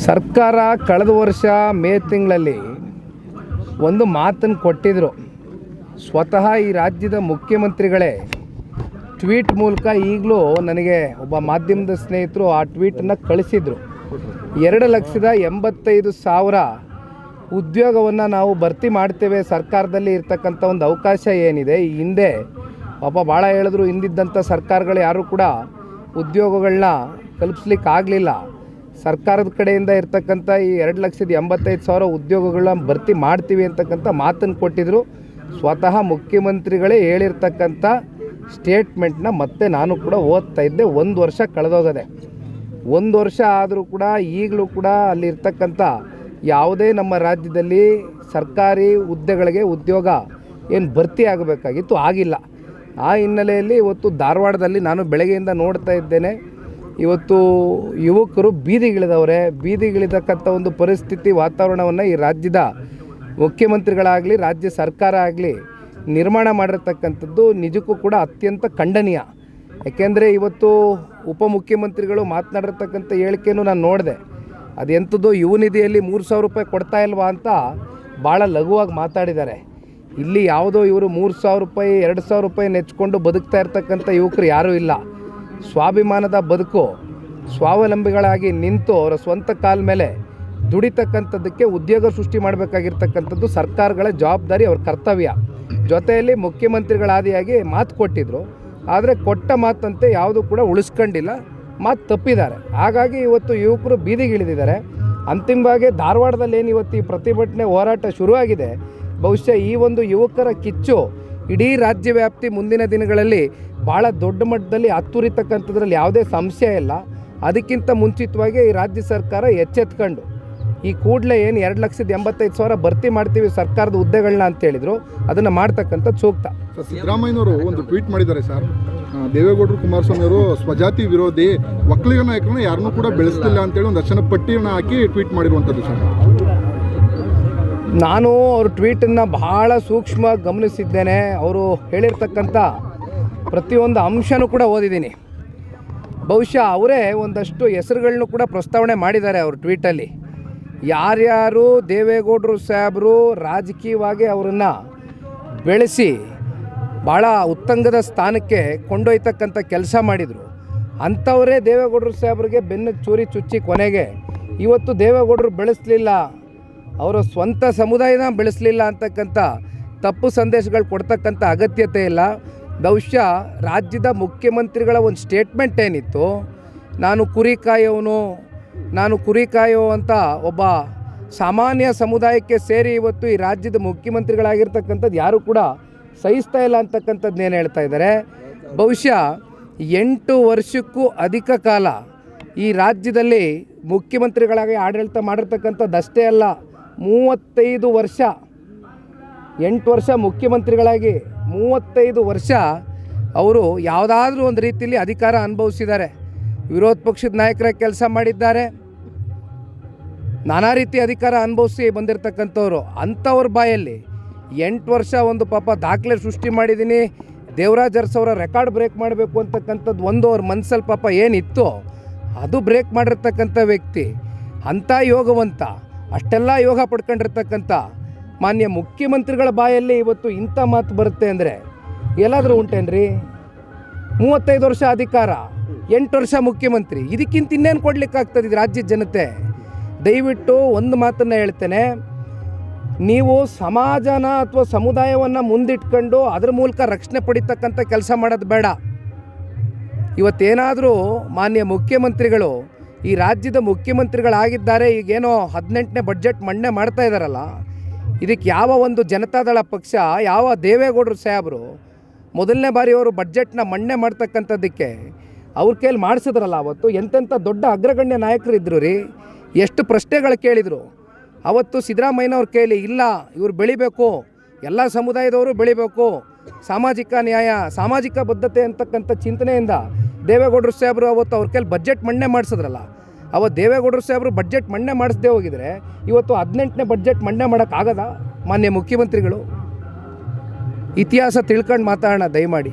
ಸರ್ಕಾರ ಕಳೆದ ವರ್ಷ ಮೇ ತಿಂಗಳಲ್ಲಿ ಒಂದು ಮಾತನ್ನು ಕೊಟ್ಟಿದ್ದರು. ಸ್ವತಃ ಈ ರಾಜ್ಯದ ಮುಖ್ಯಮಂತ್ರಿಗಳೇ ಟ್ವೀಟ್ ಮೂಲಕ ಈಗಲೂ ನನಗೆ ಒಬ್ಬ ಮಾಧ್ಯಮದ ಸ್ನೇಹಿತರು ಆ ಟ್ವೀಟನ್ನು ಕಳಿಸಿದರು. 2,85,000 ಉದ್ಯೋಗವನ್ನು ನಾವು ಭರ್ತಿ ಮಾಡ್ತೇವೆ. ಸರ್ಕಾರದಲ್ಲಿ ಇರ್ತಕ್ಕಂಥ ಒಂದು ಅವಕಾಶ ಏನಿದೆ, ಈ ಹಿಂದೆ ಪಾಪ ಭಾಳ ಹೇಳಿದ್ರು, ಹಿಂದಿದ್ದಂಥ ಸರ್ಕಾರಗಳು ಯಾರೂ ಕೂಡ ಉದ್ಯೋಗಗಳನ್ನ ಕಲ್ಪಿಸ್ಲಿಕ್ಕೆ ಆಗಲಿಲ್ಲ. ಸರ್ಕಾರದ ಕಡೆಯಿಂದ ಇರ್ತಕ್ಕಂಥ ಈ 2,85,000 ಉದ್ಯೋಗಗಳನ್ನ ಭರ್ತಿ ಮಾಡ್ತೀವಿ ಅಂತಕ್ಕಂಥ ಮಾತನ್ನು ಕೊಟ್ಟಿದ್ದರು. ಸ್ವತಃ ಮುಖ್ಯಮಂತ್ರಿಗಳೇ ಹೇಳಿರ್ತಕ್ಕಂಥ ಸ್ಟೇಟ್ಮೆಂಟ್ನ ಮತ್ತೆ ನಾನು ಕೂಡ ಓದ್ತಾ ಇದ್ದೆ. 1 ವರ್ಷ ಕಳೆದೋಗದೆ. 1 ವರ್ಷ ಆದರೂ ಕೂಡ ಈಗಲೂ ಕೂಡ ಅಲ್ಲಿರ್ತಕ್ಕಂಥ ಯಾವುದೇ ನಮ್ಮ ರಾಜ್ಯದಲ್ಲಿ ಸರ್ಕಾರಿ ಹುದ್ದೆಗಳಿಗೆ ಉದ್ಯೋಗ ಏನು ಭರ್ತಿ ಆಗಬೇಕಾಗಿತ್ತು, ಆಗಿಲ್ಲ. ಆ ಹಿನ್ನೆಲೆಯಲ್ಲಿ ಇವತ್ತು ಧಾರವಾಡದಲ್ಲಿ ನಾನು ಬೆಳಗ್ಗೆಯಿಂದ ನೋಡ್ತಾ ಇದ್ದೇನೆ, ಇವತ್ತು ಯುವಕರು ಬೀದಿಗಿಳಿದವರೆ. ಬೀದಿಗಿಳಿತಕ್ಕಂಥ ಒಂದು ಪರಿಸ್ಥಿತಿ, ವಾತಾವರಣವನ್ನು ಈ ರಾಜ್ಯದ ಮುಖ್ಯಮಂತ್ರಿಗಳಾಗಲಿ ರಾಜ್ಯ ಸರ್ಕಾರ ಆಗಲಿ ನಿರ್ಮಾಣ ಮಾಡಿರ್ತಕ್ಕಂಥದ್ದು ನಿಜಕ್ಕೂ ಕೂಡ ಅತ್ಯಂತ ಖಂಡನೀಯ. ಯಾಕೆಂದರೆ ಇವತ್ತು ಉಪಮುಖ್ಯಮಂತ್ರಿಗಳು ಮಾತನಾಡಿರ್ತಕ್ಕಂಥ ಹೇಳಿಕೆಯನ್ನು ನಾನು ನೋಡಿದೆ. ಅದೆಂಥದ್ದು ಯುವ ನಿಧಿಯಲ್ಲಿ 3,000 ರೂಪಾಯಿ ಕೊಡ್ತಾ ಇಲ್ವಾ ಅಂತ ಭಾಳ ಲಘುವಾಗಿ ಮಾತಾಡಿದ್ದಾರೆ. ಇಲ್ಲಿ ಯಾವುದೋ ಇವರು 3,000 ರೂಪಾಯಿ 2,000 ರೂಪಾಯಿ ನೆಚ್ಕೊಂಡು ಬದುಕ್ತಾ ಇರ್ತಕ್ಕಂಥ ಯುವಕರು ಯಾರೂ ಇಲ್ಲ. ಸ್ವಾಭಿಮಾನದ ಬದುಕು, ಸ್ವಾವಲಂಬಿಗಳಾಗಿ ನಿಂತು ಅವರ ಸ್ವಂತ ಕಾಲ ಮೇಲೆ ದುಡಿತಕ್ಕಂಥದ್ದಕ್ಕೆ ಉದ್ಯೋಗ ಸೃಷ್ಟಿ ಮಾಡಬೇಕಾಗಿರ್ತಕ್ಕಂಥದ್ದು ಸರ್ಕಾರಗಳ ಜವಾಬ್ದಾರಿ, ಅವ್ರ ಕರ್ತವ್ಯ. ಜೊತೆಯಲ್ಲಿ ಮುಖ್ಯಮಂತ್ರಿಗಳಾದಿಯಾಗಿ ಮಾತು ಕೊಟ್ಟಿದ್ದರು, ಆದರೆ ಕೊಟ್ಟ ಮಾತಂತೆ ಯಾವುದೂ ಕೂಡ ಉಳಿಸ್ಕೊಂಡಿಲ್ಲ, ಮಾತು ತಪ್ಪಿದ್ದಾರೆ. ಹಾಗಾಗಿ ಇವತ್ತು ಯುವಕರು ಬೀದಿಗಿಳಿದಿದ್ದಾರೆ. ಅಂತಿಮವಾಗಿ ಧಾರವಾಡದಲ್ಲಿ ಏನು ಇವತ್ತು ಈ ಪ್ರತಿಭಟನೆ ಹೋರಾಟ ಶುರುವಾಗಿದೆ, ಬಹುಶಃ ಈ ಒಂದು ಯುವಕರ ಕಿಚ್ಚು ಇಡೀ ರಾಜ್ಯ ವ್ಯಾಪ್ತಿ ಮುಂದಿನ ದಿನಗಳಲ್ಲಿ ಭಾಳ ದೊಡ್ಡ ಮಟ್ಟದಲ್ಲಿ ಹತ್ತುರಿತಕ್ಕಂಥದ್ರಲ್ಲಿ ಯಾವುದೇ ಸಂಶಯ ಇಲ್ಲ. ಅದಕ್ಕಿಂತ ಮುಂಚಿತವಾಗಿ ಈ ರಾಜ್ಯ ಸರ್ಕಾರ ಎಚ್ಚೆತ್ಕೊಂಡು ಈ ಕೂಡಲೇ ಏನು 2,85,000 ಭರ್ತಿ ಮಾಡ್ತೀವಿ ಸರ್ಕಾರದ ಹುದ್ದೆಗಳನ್ನ ಅಂತೇಳಿದರು, ಅದನ್ನು ಮಾಡ್ತಕ್ಕಂಥದ್ದು ಸೂಕ್ತ. ಸಿದ್ದರಾಮಯ್ಯನವರು ಒಂದು ಟ್ವೀಟ್ ಮಾಡಿದ್ದಾರೆ ಸರ್, ದೇವೇಗೌಡರು ಕುಮಾರಸ್ವಾಮಿ ಅವರು ಸ್ವಜಾತಿ ವಿರೋಧಿ ಒಕ್ಕಲಿಗ ನಾಯಕರನ್ನ ಯಾರನ್ನೂ ಕೂಡ ಬೆಳೆಸ್ತಿಲ್ಲ ಅಂತೇಳಿ ಒಂದು ಅಕ್ಷರ ಪಟ್ಟಿಯನ್ನು ಹಾಕಿ ಟ್ವೀಟ್ ಮಾಡಿರುವಂಥದ್ದು ಸರ್. ನಾನು ಅವ್ರ ಟ್ವೀಟನ್ನು ಬಹಳ ಸೂಕ್ಷ್ಮ ಗಮನಿಸಿದ್ದೇನೆ. ಅವರು ಹೇಳಿರ್ತಕ್ಕಂಥ ಪ್ರತಿಯೊಂದು ಅಂಶನೂ ಕೂಡ ಓದಿದ್ದೀನಿ. ಬಹುಶಃ ಅವರೇ ಒಂದಷ್ಟು ಹೆಸರುಗಳನ್ನು ಕೂಡ ಪ್ರಸ್ತಾವನೆ ಮಾಡಿದ್ದಾರೆ ಅವ್ರ ಟ್ವೀಟಲ್ಲಿ. ಯಾರ್ಯಾರು ದೇವೇಗೌಡರು ಸಾಹೇಬರು ರಾಜಕೀಯವಾಗಿ ಅವರನ್ನು ಬೆಳೆಸಿ ಭಾಳ ಉತ್ತುಂಗದ ಸ್ಥಾನಕ್ಕೆ ಕೊಂಡೊಯ್ತಕ್ಕಂಥ ಕೆಲಸ ಮಾಡಿದರು, ಅಂಥವರೇ ದೇವೇಗೌಡರು ಸಾಹೇಬ್ರಿಗೆ ಬೆನ್ನಿಗೆ ಚೂರಿ ಚುಚ್ಚಿ ಕೊನೆಗೆ ಇವತ್ತು ದೇವೇಗೌಡರು ಬೆಳೆಸಲಿಲ್ಲ, ಅವರ ಸ್ವಂತ ಸಮುದಾಯನ ಬೆಳೆಸಲಿಲ್ಲ ಅಂತಕ್ಕಂಥ ತಪ್ಪು ಸಂದೇಶಗಳು ಕೊಡ್ತಕ್ಕಂಥ ಅಗತ್ಯತೆ ಇಲ್ಲ. ಬಹುಶಃ ರಾಜ್ಯದ ಮುಖ್ಯಮಂತ್ರಿಗಳ ಒಂದು ಸ್ಟೇಟ್ಮೆಂಟ್ ಏನಿತ್ತು, ನಾನು ಕುರಿ ಕಾಯೋ ಅಂತ ಒಬ್ಬ ಸಾಮಾನ್ಯ ಸಮುದಾಯಕ್ಕೆ ಸೇರಿ ಇವತ್ತು ಈ ರಾಜ್ಯದ ಮುಖ್ಯಮಂತ್ರಿಗಳಾಗಿರ್ತಕ್ಕಂಥದ್ದು ಯಾರೂ ಕೂಡ ಸಹಿಸ್ತಾ ಇಲ್ಲ ಅಂತಕ್ಕಂಥದ್ದು ಏನು ಹೇಳ್ತಾ ಇದ್ದಾರೆ. ಬಹುಶಃ 8 ವರ್ಷಕ್ಕೂ ಅಧಿಕ ಕಾಲ ಈ ರಾಜ್ಯದಲ್ಲಿ ಮುಖ್ಯಮಂತ್ರಿಗಳಾಗಿ ಆಡಳಿತ ಮಾಡಿರ್ತಕ್ಕಂಥದ್ದು ಅಷ್ಟೇ ಅಲ್ಲ, 35 ವರ್ಷ, 8 ವರ್ಷ ಮುಖ್ಯಮಂತ್ರಿಗಳಾಗಿ 35 ವರ್ಷ ಅವರು ಯಾವುದಾದ್ರೂ ಒಂದು ರೀತಿಯಲ್ಲಿ ಅಧಿಕಾರ ಅನುಭವಿಸಿದ್ದಾರೆ. ವಿರೋಧ ಪಕ್ಷದ ನಾಯಕರ ಕೆಲಸ ಮಾಡಿದ್ದಾರೆ, ನಾನಾ ರೀತಿ ಅಧಿಕಾರ ಅನುಭವಿಸಿ ಬಂದಿರತಕ್ಕಂಥವ್ರು. ಅಂಥವ್ರ ಬಾಯಲ್ಲಿ 8 ವರ್ಷ ಒಂದು ಪಾಪ ದಾಖಲೆ ಸೃಷ್ಟಿ ಮಾಡಿದ್ದೀನಿ, ದೇವರಾಜ್ ಅರಸು ಅವರ ರೆಕಾರ್ಡ್ ಬ್ರೇಕ್ ಮಾಡಬೇಕು ಅಂತಕ್ಕಂಥದ್ದು ಒಂದು ಅವ್ರ ಮನಸ್ಸಲ್ಲಿ ಪಾಪ ಏನಿತ್ತು ಅದು ಬ್ರೇಕ್ ಮಾಡಿರ್ತಕ್ಕಂಥ ವ್ಯಕ್ತಿ, ಅಂಥ ಯೋಗವಂತ, ಅಷ್ಟೆಲ್ಲ ಯೋಗ ಪಡ್ಕೊಂಡಿರ್ತಕ್ಕಂಥ ಮಾನ್ಯ ಮುಖ್ಯಮಂತ್ರಿಗಳ ಬಾಯಲ್ಲಿ ಇವತ್ತು ಇಂಥ ಮಾತು ಬರುತ್ತೆ ಅಂದರೆ ಎಲ್ಲಾದರೂ ಉಂಟೇನ್ರಿ? 35 ವರ್ಷ ಅಧಿಕಾರ, 8 ವರ್ಷ ಮುಖ್ಯಮಂತ್ರಿ, ಇದಕ್ಕಿಂತ ಇನ್ನೇನು ಕೊಡಲಿಕ್ಕಾಗ್ತದೆ ಇದು ರಾಜ್ಯದ ಜನತೆ? ದಯವಿಟ್ಟು ಒಂದು ಮಾತನ್ನು ಹೇಳ್ತೇನೆ, ನೀವು ಸಮಾಜನ ಅಥವಾ ಸಮುದಾಯವನ್ನು ಮುಂದಿಟ್ಕೊಂಡು ಅದರ ಮೂಲಕ ರಕ್ಷಣೆ ಪಡಿತಕ್ಕಂಥ ಕೆಲಸ ಮಾಡೋದು ಬೇಡ. ಇವತ್ತೇನಾದರೂ ಮಾನ್ಯ ಮುಖ್ಯಮಂತ್ರಿಗಳು ಈ ರಾಜ್ಯದ ಮುಖ್ಯಮಂತ್ರಿಗಳಾಗಿದ್ದಾರೆ, ಈಗೇನೋ 18ನೇ ಬಡ್ಜೆಟ್ ಮಂಡನೆ ಮಾಡ್ತಾ ಇದ್ದಾರಲ್ಲ, ಇದಕ್ಕೆ ಯಾವ ಒಂದು ಜನತಾದಳ ಪಕ್ಷ, ಯಾವ ದೇವೇಗೌಡರು ಸಾಹೇಬರು ಮೊದಲನೇ ಬಾರಿ ಅವರು ಬಡ್ಜೆಟ್ನ ಮಂಡನೆ ಮಾಡ್ತಕ್ಕಂಥದ್ದಕ್ಕೆ ಅವ್ರ ಕೈಯಲ್ಲಿ ಮಾಡಿಸಿದ್ರಲ್ಲ, ಅವತ್ತು ಎಂತೆಂಥ ದೊಡ್ಡ ಅಗ್ರಗಣ್ಯ ನಾಯಕರು ಇದ್ದರು ರೀ, ಎಷ್ಟು ಪ್ರಶ್ನೆಗಳು ಕೇಳಿದರು. ಅವತ್ತು ಸಿದ್ದರಾಮಯ್ಯನವ್ರ ಕೈಯಲ್ಲಿ ಇಲ್ಲ, ಇವರು ಬೆಳಿಬೇಕು, ಎಲ್ಲ ಸಮುದಾಯದವರು ಬೆಳಿಬೇಕು, ಸಾಮಾಜಿಕ ನ್ಯಾಯ ಸಾಮಾಜಿಕ ಬದ್ಧತೆ ಅಂತಕ್ಕಂಥ ಚಿಂತನೆಯಿಂದ ದೇವೇಗೌಡರು ಸಾಹೇಬರು ಅವತ್ತು ಅವ್ರ ಕೈಯಲ್ಲಿ ಬಡ್ಜೆಟ್ ಮಂಡನೆ ಮಾಡಿಸಿದ್ರಲ್ಲ, ಅವತ್ತು ದೇವೇಗೌಡರು ಸಾಹೇಬರು ಬಡ್ಜೆಟ್ ಮಂಡನೆ ಮಾಡಿಸದೇ ಹೋಗಿದ್ರೆ ಇವತ್ತು 18ನೇ ಬಡ್ಜೆಟ್ ಮಂಡನೆ ಮಾಡೋಕ್ಕಾಗದ ಮಾನ್ಯ ಮುಖ್ಯಮಂತ್ರಿಗಳು? ಇತಿಹಾಸ ತಿಳ್ಕೊಂಡು ಮಾತಾಡೋಣ ದಯಮಾಡಿ.